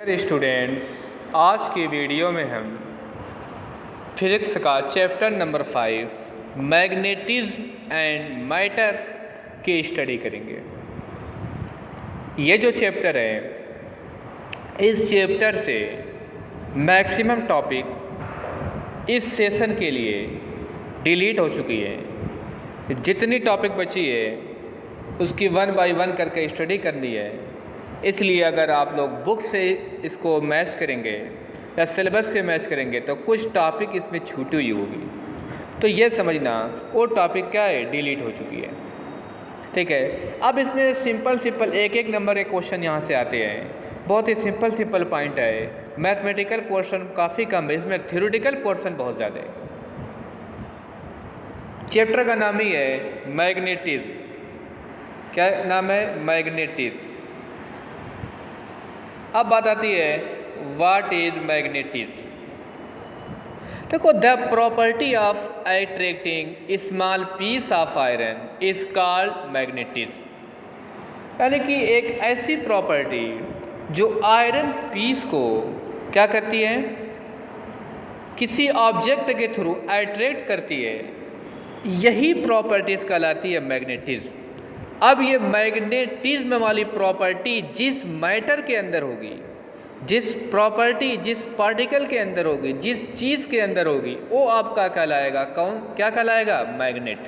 Students, आज की video में हम फिजिक्स का chapter number 5 magnetism and matter की स्टडी करेंगे। ये जो चैप्टर है, इस चैप्टर से मैक्सिमम टॉपिक इस सेशन के लिए डिलीट हो चुकी है। जितनी टॉपिक बची है उसकी 1 बाय 1 करके स्टडी करनी है। इसलिए अगर आप लोग बुक से इसको मैच करेंगे या सिलेबस से मैच करेंगे तो कुछ टॉपिक इसमें छूटी हुई होगी, तो ये समझना वो टॉपिक क्या है, डिलीट हो चुकी है। ठीक है, अब इसमें सिंपल एक एक नंबर के क्वेश्चन यहाँ से आते हैं। बहुत ही सिंपल पॉइंट है। मैथमेटिकल पोर्शन काफ़ी कम है, इसमें थ्योरेटिकल पोर्शन बहुत ज़्यादा है। चैप्टर का नाम ही है मैग्नेटिज्म। क्या नाम है? मैग्नेटिज्म। अब बात आती है व्हाट इज मैग्नेटिज्म। देखो, the property of attracting small piece of iron is called magnetism. यानी कि एक ऐसी प्रॉपर्टी जो आयरन पीस को क्या करती है, किसी ऑब्जेक्ट के थ्रू अट्रैक्ट करती है, यही प्रॉपर्टीज कहलाती है मैग्नेटिज्म। अब ये मैग्नेटिज्म वाली प्रॉपर्टी जिस मैटर के अंदर होगी, जिस प्रॉपर्टी जिस पार्टिकल के अंदर होगी, जिस चीज़ के अंदर होगी, वो आपका कहलाएगा क्या कहलाएगा? मैग्नेट।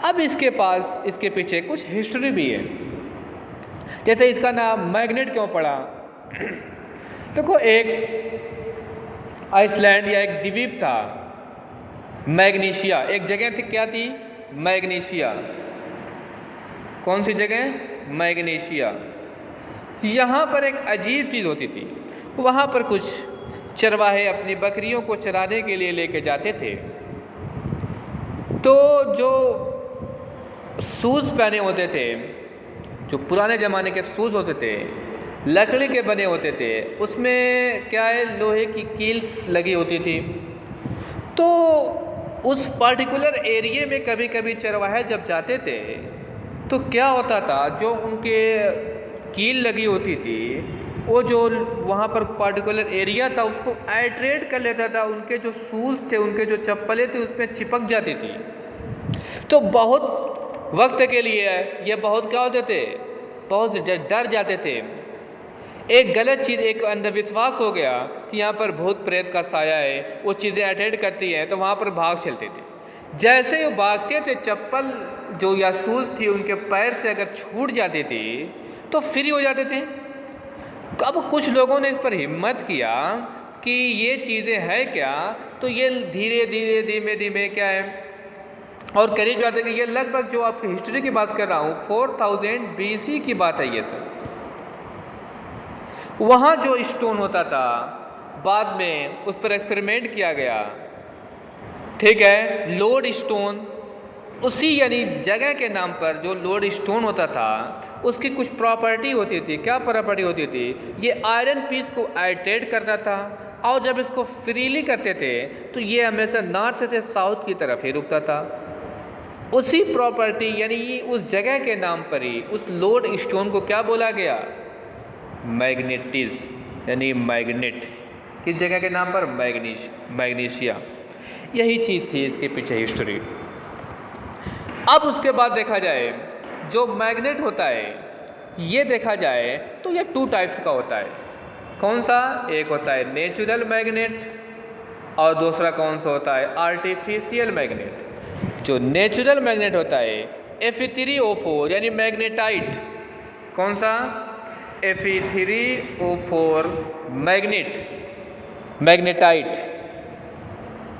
अब इसके पास इसके पीछे कुछ हिस्ट्री भी है। जैसे इसका नाम मैग्नेट क्यों पड़ा? देखो, एक आइसलैंड या एक द्वीप था मैग्नीशिया। एक जगह थी, क्या थी? मैग्नीशिया। कौन सी जगह? मैग्नीशिया। यहाँ पर एक अजीब चीज़ होती थी। वहाँ पर कुछ चरवाहे अपनी बकरियों को चराने के लिए लेके जाते थे। तो जो शूज़ पहने होते थे, जो पुराने ज़माने के शूज़ होते थे, लकड़ी के बने होते थे, उसमें क्या है, लोहे की कील्स लगी होती थी। तो उस पार्टिकुलर एरिया में कभी कभी चरवाहे जब जाते थे तो क्या होता था, जो उनके कील लगी होती थी, वो जो वहाँ पर पार्टिकुलर एरिया था उसको अट्रैक्ट कर लेता था। उनके जो शूज़ थे, उनके जो चप्पलें थे, उसमें चिपक जाती थी। तो बहुत वक्त के लिए ये बहुत क्या होते थे, बहुत डर जाते थे। एक गलत चीज़, एक अंधविश्वास हो गया कि यहाँ पर भूत प्रेत का साया है, वो चीज़ें अट्रैक्ट करती हैं, तो वहाँ पर भाग चलते थे। जैसे वो भागते थे, चप्पल जो या शूज़ थी उनके पैर से अगर छूट जाती थी तो फ्री हो जाते थे। अब कुछ लोगों ने इस पर हिम्मत किया कि ये चीज़ें हैं क्या, तो ये धीमे धीमे क्या है, और करीब जाते कि ये लगभग जो आपकी हिस्ट्री की बात कर रहा हूँ 4000 BC की बात है ये सब। वहाँ जो स्टोन होता था, बाद में उस पर एक्सपेरिमेंट किया गया। ठीक है, लोड स्टोन, उसी यानी जगह के नाम पर जो लोड स्टोन होता था उसकी कुछ प्रॉपर्टी होती थी। क्या प्रॉपर्टी होती थी? ये आयरन पीस को अट्रैक्ट करता था, और जब इसको फ्रीली करते थे तो ये हमेशा नॉर्थ से साउथ की तरफ ही रुकता था। उसी प्रॉपर्टी यानी उस जगह के नाम पर ही उस लोड स्टोन को क्या बोला गया? मैग्नेटिज्म, यानी मैग्नेट। किस जगह के नाम पर? मैग्नीशिया। यही चीज़ थी इसके पीछे हिस्ट्री। अब उसके बाद देखा जाए, जो मैग्नेट होता है, ये देखा जाए तो ये 2 टाइप्स का होता है। कौन सा? एक होता है नेचुरल मैग्नेट, और दूसरा कौन सा होता है? Artificial magnet. जो नेचुरल मैग्नेट होता है Fe3O4 यानी मैग्नेटाइट। कौन सा? Fe3O4 magnetite,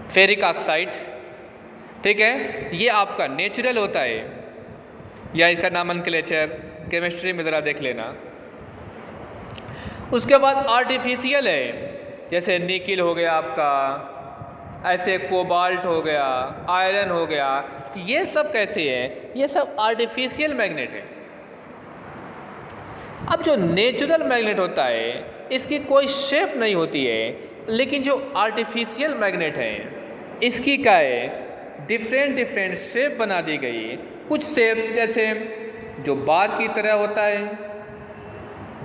ferric oxide. ठीक है, ये आपका नेचुरल होता है, या इसका नॉमेनक्लेचर केमिस्ट्री में ज़रा देख लेना। उसके बाद आर्टिफिशियल है, जैसे निकिल हो गया आपका, ऐसे कोबाल्ट हो गया, आयरन हो गया। ये सब कैसे हैं? ये सब आर्टिफिशियल मैग्नेट है। अब जो नेचुरल मैग्नेट होता है, इसकी कोई शेप नहीं होती है, लेकिन जो आर्टिफिशियल मैग्नेट है, इसकी क्या है, डिफरेंट शेप बना दी गई। कुछ शेप जैसे जो बार की तरह होता है,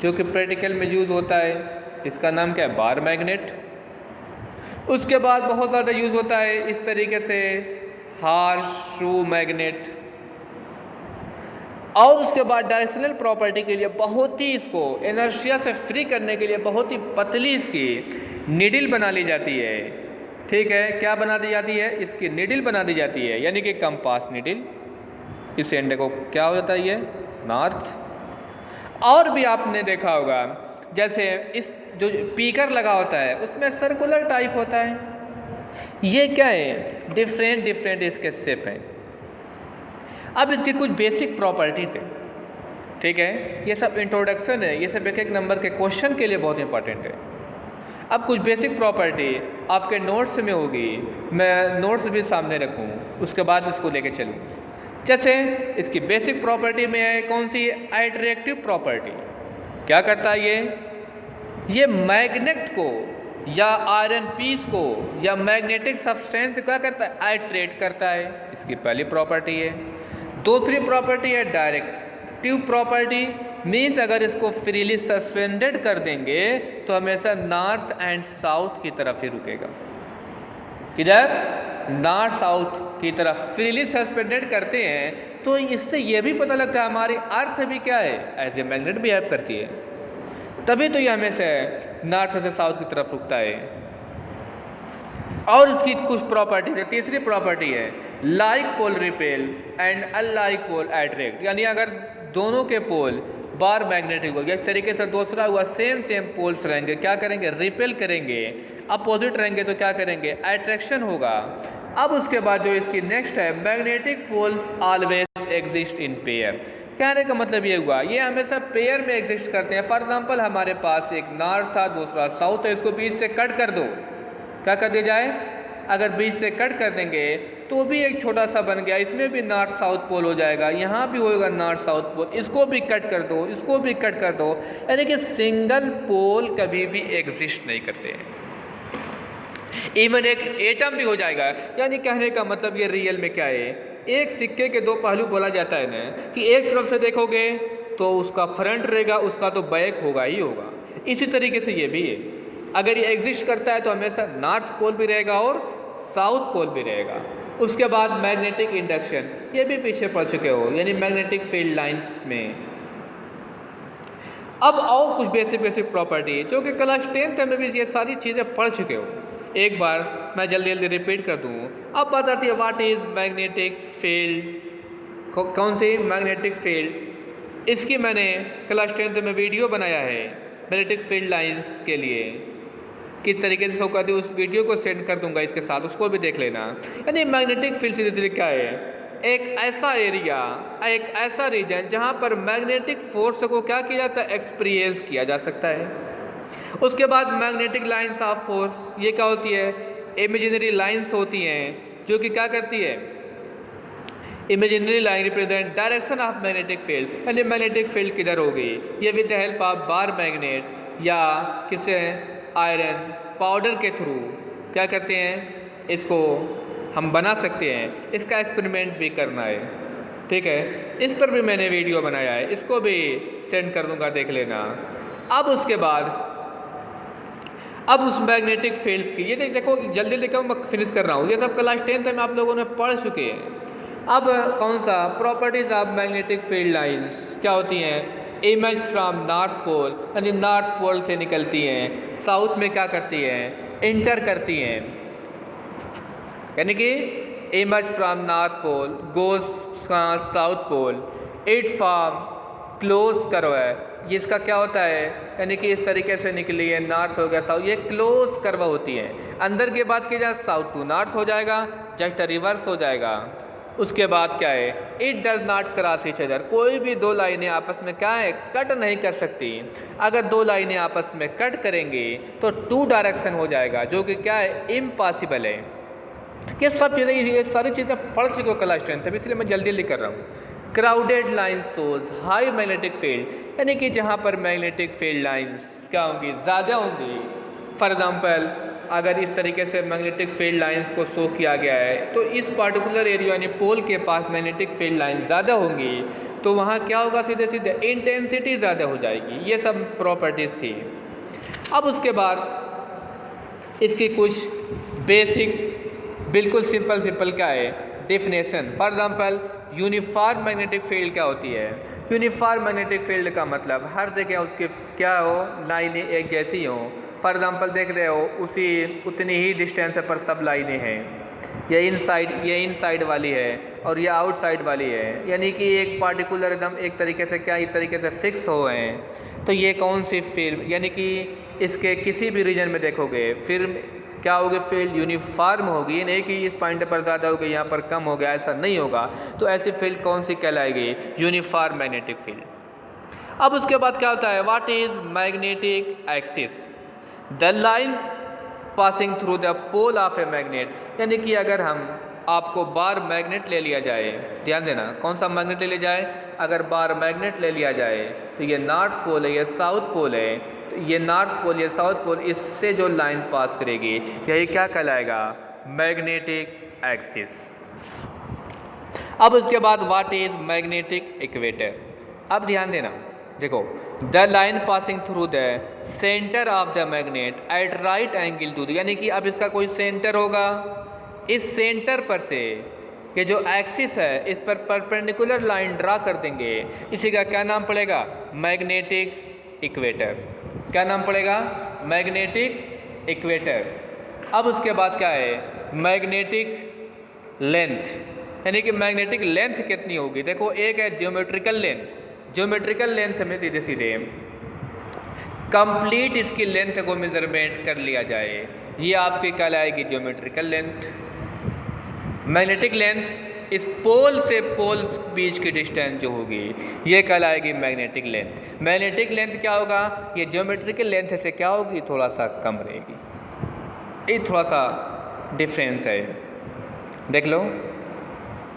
जो कि प्रैक्टिकल में यूज़ होता है, इसका नाम क्या है, बार मैग्नेट। उसके बाद बहुत ज़्यादा यूज़ होता है इस तरीके से हार्श शू मैग्नेट। और उसके बाद डायरेक्शनल प्रॉपर्टी के लिए बहुत ही इसको इनर्शिया से फ्री करने के लिए बहुत ही पतली इसकी नीडल बना ली जाती है। ठीक है, क्या बना दी जाती है, इसकी नीडल बना दी जाती है, यानी कि कंपास नीडल। इस एंड को क्या हो जाता है, ये नॉर्थ। और भी आपने देखा होगा जैसे इस जो पीकर लगा होता है उसमें सर्कुलर टाइप होता है। ये क्या है, डिफरेंट इसके शेप हैं। अब इसकी कुछ बेसिक प्रॉपर्टीज है। ठीक है, ये सब इंट्रोडक्शन है, ये सब एक एक नंबर के क्वेश्चन के लिए बहुत इंपॉर्टेंट है। अब कुछ बेसिक प्रॉपर्टी आपके नोट्स में होगी, मैं नोट्स भी सामने रखूँ, उसके बाद इसको लेके चलूँ। जैसे इसकी बेसिक प्रॉपर्टी में है कौन सी, अट्रैक्टिव प्रॉपर्टी। क्या करता है ये मैग्नेट को या आयरन पीस को या मैग्नेटिक सब्सटेंस क्या करता है, अट्रैक्ट करता है। इसकी पहली प्रॉपर्टी है। दूसरी प्रॉपर्टी है डायरेक्टिव प्रॉपर्टी, मीन्स अगर इसको फ्रीली सस्पेंडेड कर देंगे तो हमेशा नॉर्थ एंड साउथ की तरफ ही रुकेगा। किधर, नॉर्थ साउथ की तरफ फ्रीली सस्पेंडेड करते हैं तो इससे ये भी पता लगता है हमारी अर्थ भी क्या है, एज ए मैग्नेट बिहेव करती है, तभी तो ये हमेशा नॉर्थ से साउथ की तरफ रुकता है। और इसकी कुछ प्रॉपर्टीज है। तीसरी प्रॉपर्टी है like pole repel and unlike pole attract, यानी अगर दोनों के पोल बार मैग्नेटिक हो गया, इस तरीके से दूसरा हुआ सेम पोल्स रहेंगे, क्या करेंगे, रिपेल करेंगे, अपोजिट रहेंगे तो क्या करेंगे, अट्रैक्शन होगा। अब उसके बाद जो इसकी नेक्स्ट है, magnetic poles always exist in pair. कहने का मतलब ये हुआ ये हमेशा पेयर में एग्जिस्ट करते हैं। फॉर एग्जाम्पल हमारे पास एक नॉर्थ था, दूसरा साउथ है, इसको बीच से कट कर दो, क्या कर दिया जाए, अगर बीच से कट कर देंगे तो भी एक छोटा सा बन गया, इसमें भी नॉर्थ साउथ पोल हो जाएगा, यहाँ भी होगा नॉर्थ साउथ पोल, इसको भी कट कर दो, इसको भी कट कर दो, यानी कि सिंगल पोल कभी भी एग्जिस्ट नहीं करते हैं। इवन एक एटम भी हो जाएगा। यानी कहने का मतलब ये रियल में क्या है, एक सिक्के के दो पहलू बोला जाता है ना, कि एक तरफ से देखोगे तो उसका फ्रंट रहेगा, उसका तो बैक होगा ही होगा। इसी तरीके से ये भी है, अगर ये एग्जिस्ट करता है तो हमेशा नॉर्थ पोल भी रहेगा और साउथ पोल भी रहेगा। उसके बाद मैग्नेटिक इंडक्शन, ये भी पीछे पढ़ चुके हो, यानी मैग्नेटिक फील्ड लाइंस में। अब और कुछ बेसिक प्रॉपर्टी जो कि क्लास 10th में भी ये सारी चीज़ें पढ़ चुके हो, एक बार मैं जल्दी रिपीट कर दूँ। अब बात आती है व्हाट इज़ मैग्नेटिक फील्ड। कौन सी मैग्नेटिक फील्ड, इसकी मैंने क्लास 10th में वीडियो बनाया है मैग्नेटिक फील्ड लाइंस के लिए, किस तरीके से कहती है, उस वीडियो को सेंड कर दूंगा इसके साथ, उसको भी देख लेना। यानी मैग्नेटिक फील्ड सीधे क्या है, एक ऐसा एरिया, एक ऐसा रीजन जहाँ पर मैग्नेटिक फोर्स को क्या किया जाता है, एक्सपीरियंस किया जा सकता है। उसके बाद मैग्नेटिक लाइंस ऑफ फोर्स, ये क्या होती है, इमेजिनरी लाइंस होती हैं जो कि क्या करती है, imaginary line represent direction of magnetic field, यानी मैग्नेटिक फील्ड किधर होगी, ये with the help of bar magnet या किसे आयरन पाउडर के थ्रू क्या करते हैं, इसको हम बना सकते हैं। इसका एक्सपेरिमेंट भी करना है, ठीक है, इस पर भी मैंने वीडियो बनाया है, इसको भी सेंड कर दूंगा, देख लेना। अब उसके बाद अब उस मैग्नेटिक फील्ड्स की, ये देखो जल्दी लेकर मैं फिनिश कर रहा हूँ, ये सब क्लास 10th में आप लोगों ने पढ़ चुके हैं। अब कौन सा, properties of magnetic field lines क्या होती हैं, इमेज फ्रॉम नॉर्थ पोल, यानी नॉर्थ पोल से निकलती हैं, साउथ में क्या करती हैं, इंटर करती हैं, यानी कि image from north pole goes south pole, it form close curve है, ये इसका क्या होता है, यानी कि इस तरीके से निकली है, नॉर्थ हो गया साउथ, ये क्लोज कर्व होती है। अंदर की बात की जाए साउथ टू नॉर्थ हो जाएगा, जस्ट रिवर्स हो जाएगा। उसके बाद क्या है, it does not cross each other, कोई भी दो लाइनें आपस में क्या है, कट नहीं कर सकती। अगर दो लाइनें आपस में कट करेंगे तो टू डायरेक्शन हो जाएगा, जो कि क्या है, इम्पॉसिबल है। ये सब चीज़ें, ये सारी चीज़ें पढ़ चुके हो क्लास 10th, इसलिए मैं जल्दी कर रहा हूँ। Crowded line shows high magnetic field, यानी कि जहाँ पर मैग्नेटिक फील्ड लाइन्स क्या होंगी, ज़्यादा होंगी। फॉर एग्जाम्पल अगर इस तरीके से मैग्नेटिक फील्ड लाइंस को शो किया गया है तो इस पार्टिकुलर एरिया यानी पोल के पास मैग्नेटिक फील्ड लाइन ज़्यादा होंगी, तो वहाँ क्या होगा, सीधे सीधे इंटेंसिटी ज़्यादा हो जाएगी। ये सब प्रॉपर्टीज़ थी। अब उसके बाद इसकी कुछ बेसिक बिल्कुल सिंपल क्या है definition. For example uniform magnetic field क्या होती है। यूनिफॉर्म मैग्नेटिक फील्ड का मतलब हर जगह उसके क्या हो, लाइनें एक जैसी हो। फॉर एग्जांपल देख रहे हो उतनी ही डिस्टेंस पर सब लाइनें हैं। ये इनसाइड वाली है और ये आउटसाइड वाली है, यानी कि एक पार्टिकुलर एकदम एक तरीके से क्या, एक तरीके से फिक्स हो हैं। तो ये कौन सी फील्ड, यानी कि इसके किसी भी रीजन में देखोगे फिर क्या होगी, फील्ड यूनिफॉर्म होगी। नहीं कि इस पॉइंट पर ज़्यादा होगी यहाँ पर कम हो गया, ऐसा नहीं होगा। तो ऐसी फील्ड कौन सी कहलाएगी, यूनिफॉर्म मैग्नेटिक फील्ड। अब उसके बाद क्या होता है, what is magnetic axis, the line passing through the pole of a magnet. यानी कि अगर हम आपको बार मैग्नेट ले लिया जाए, ध्यान देना कौन सा मैग्नेट ले लिया जाए, अगर बार मैग्नेट ले लिया जाए तो ये नॉर्थ पोल है, ये साउथ पोल है। तो ये नॉर्थ पोल, ये साउथ पोल, इससे जो लाइन पास करेगी यही क्या कहलाएगा, मैग्नेटिक एक्सिस। अब उसके बाद व्हाट इज मैग्नेटिक इक्वेटर। अब ध्यान देना, देखो the line passing through the centre of the magnet at right angle to the, यानी कि अब इसका कोई सेंटर होगा, इस सेंटर पर से ये जो एक्सिस है इस पर परपेंडिकुलर लाइन ड्रा कर देंगे, इसी का क्या नाम पड़ेगा, मैग्नेटिक इक्वेटर। क्या नाम पड़ेगा, मैग्नेटिक इक्वेटर। अब उसके बाद क्या है, मैग्नेटिक लेंथ, यानी कि मैग्नेटिक लेंथ कितनी होगी। देखो एक है ज्योमेट्रिकल लेंथ, ज्योमेट्रिकल लेंथ में सीधे सीधे कंप्लीट इसकी लेंथ को मेजरमेंट कर लिया जाए, ये आपकी कहलाएगी ज्योमेट्रिकल लेंथ। मैग्नेटिक लेंथ इस पोल से पोल बीच की डिस्टेंस जो होगी ये कहलाएगी मैग्नेटिक लेंथ। मैग्नेटिक लेंथ क्या होगा, ये ज्योमेट्रिकल लेंथ से क्या होगी, थोड़ा सा कम रहेगी। ये थोड़ा सा डिफरेंस है, देख लो।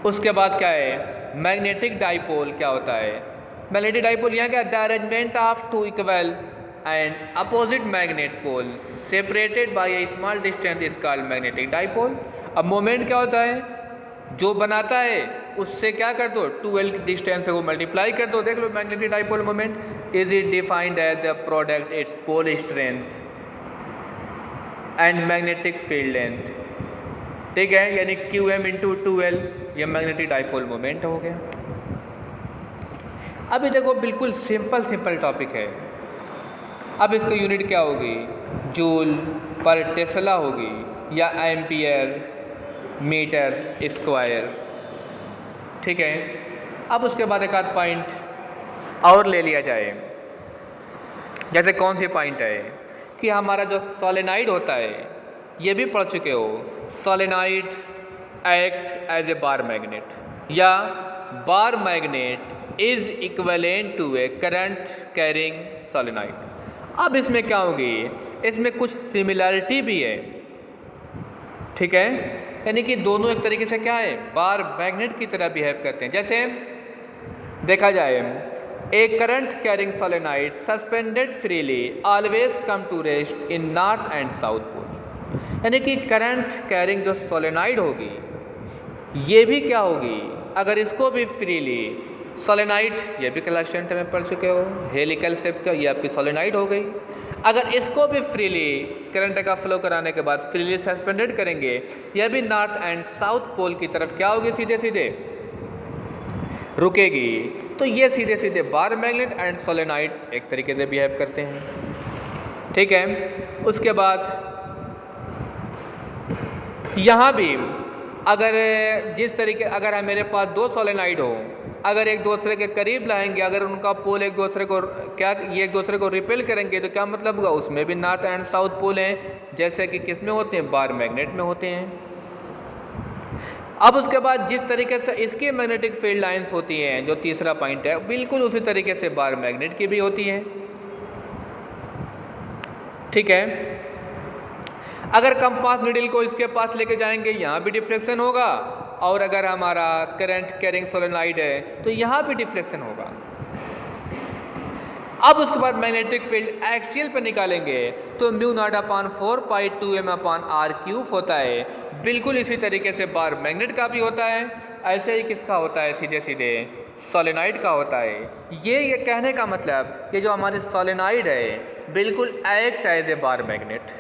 उसके बाद क्या है, मैग्नेटिक डाइपोल क्या होता है। मैग्नेटिक डाइपोल यहाँ क्या, the arrangement of two equal and opposite magnet pole separated by a small distance is called magnetic dipole. अब मोमेंट क्या होता है, जो बनाता है उससे क्या कर दो, 12 डिस्टेंस से वो मल्टीप्लाई कर दो। देख लो magnetic dipole moment is it defined as the product its pole strength and magnetic field length, ठीक है, यानी QM इंटू 12 ये मैग्नेटिक डाइपोल मोमेंट हो गया। अभी देखो बिल्कुल सिंपल टॉपिक है। अब इसका यूनिट क्या होगी, जूल पर टेस्ला होगी या एम्पियर मीटर स्क्वायर, ठीक है। अब उसके बाद एक आध पॉइंट और ले लिया जाए, जैसे कौन सी पॉइंट है कि हमारा जो सोलेनाइड होता है, ये भी पढ़ चुके हो, solenoid act as a bar magnet या bar magnet is equivalent to a current carrying solenoid. अब इसमें क्या होगी, इसमें कुछ सिमिलैरिटी भी है, ठीक है, यानी कि दोनों एक तरीके से क्या है, बार मैग्नेट की तरह बिहेव करते हैं। जैसे देखा जाए, a current carrying solenoid suspended freely always come to rest in north and south pole. यानी कि करंट कैरिंग जो सोलेनाइड होगी ये भी क्या होगी, अगर इसको भी फ्रीली सोलेनाइड, ये भी क्लास 10 में पढ़ चुके हो, हेलिकल शेप का, ये आपकी सोलेनाइड हो गई। अगर इसको भी फ्रीली करंट का फ्लो कराने के बाद फ्रीली सस्पेंडेड करेंगे, यह भी नॉर्थ एंड साउथ पोल की तरफ क्या होगी, सीधे सीधे रुकेगी। तो ये सीधे सीधे बार मैग्नेट एंड सोलेनाइड एक तरीके से बिहेव करते हैं, ठीक है। उसके बाद यहाँ भी अगर जिस तरीके, अगर मेरे पास दो सोलेनाइड हो, अगर एक दूसरे के करीब लाएंगे, अगर उनका पोल एक दूसरे को क्या, ये एक दूसरे को रिपेल करेंगे, तो क्या मतलब होगा, उसमें भी नॉर्थ एंड साउथ पोल हैं, जैसे कि किस में होते हैं, बार मैग्नेट में होते हैं। अब उसके बाद जिस तरीके से इसकी मैग्नेटिक फील्ड लाइंस होती हैं, जो तीसरा पॉइंट है, बिल्कुल उसी तरीके से बार मैग्नेट की भी होती हैं, ठीक है। अगर कंपास नीडल को इसके पास लेके जाएंगे, यहाँ भी डिफ्लेक्शन होगा, और अगर हमारा करंट कैरिंग सोलेनाइड है तो यहाँ भी डिफ्लेक्शन होगा। अब उसके बाद मैग्नेटिक फील्ड एक्सियल पे निकालेंगे तो μ0/4π2m/r³ होता है। बिल्कुल इसी तरीके से बार मैग्नेट का भी होता है, ऐसे ही किसका होता है, सीधे सीधे सोलेनाइड का होता है। ये कहने का मतलब, ये जो हमारी सोलेनाइड है बिल्कुल act as a bar magnet.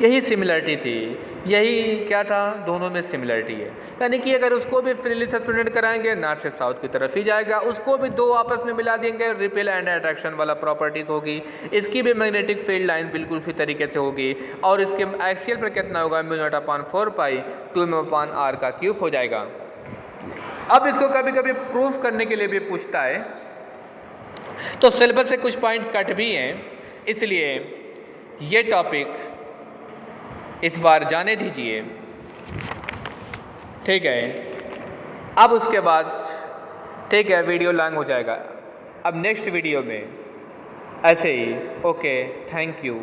यही सिमिलरिटी थी, यही क्या था, दोनों में सिमिलरिटी है। यानी कि अगर उसको भी फ्रीली सस्पेंडेड कराएंगे नॉर्थ से साउथ की तरफ ही जाएगा, उसको भी दो आपस में मिला देंगे, रिपेल एंड अट्रैक्शन वाला प्रॉपर्टीज होगी। इसकी भी मैग्नेटिक फील्ड लाइन बिल्कुल उसी तरीके से होगी और इसके एक्सियल पर कितना होगा, μ0/4 पाई 2m/r³ हो जाएगा। अब इसको कभी कभी प्रूफ करने के लिए भी पूछता है, तो सिलेबस से कुछ पॉइंट कट भी हैं, इसलिए ये टॉपिक इस बार जाने दीजिए, ठीक है। अब उसके बाद ठीक है, वीडियो लॉन्ग हो जाएगा। अब नेक्स्ट वीडियो में ऐसे ही। Okay, thank you.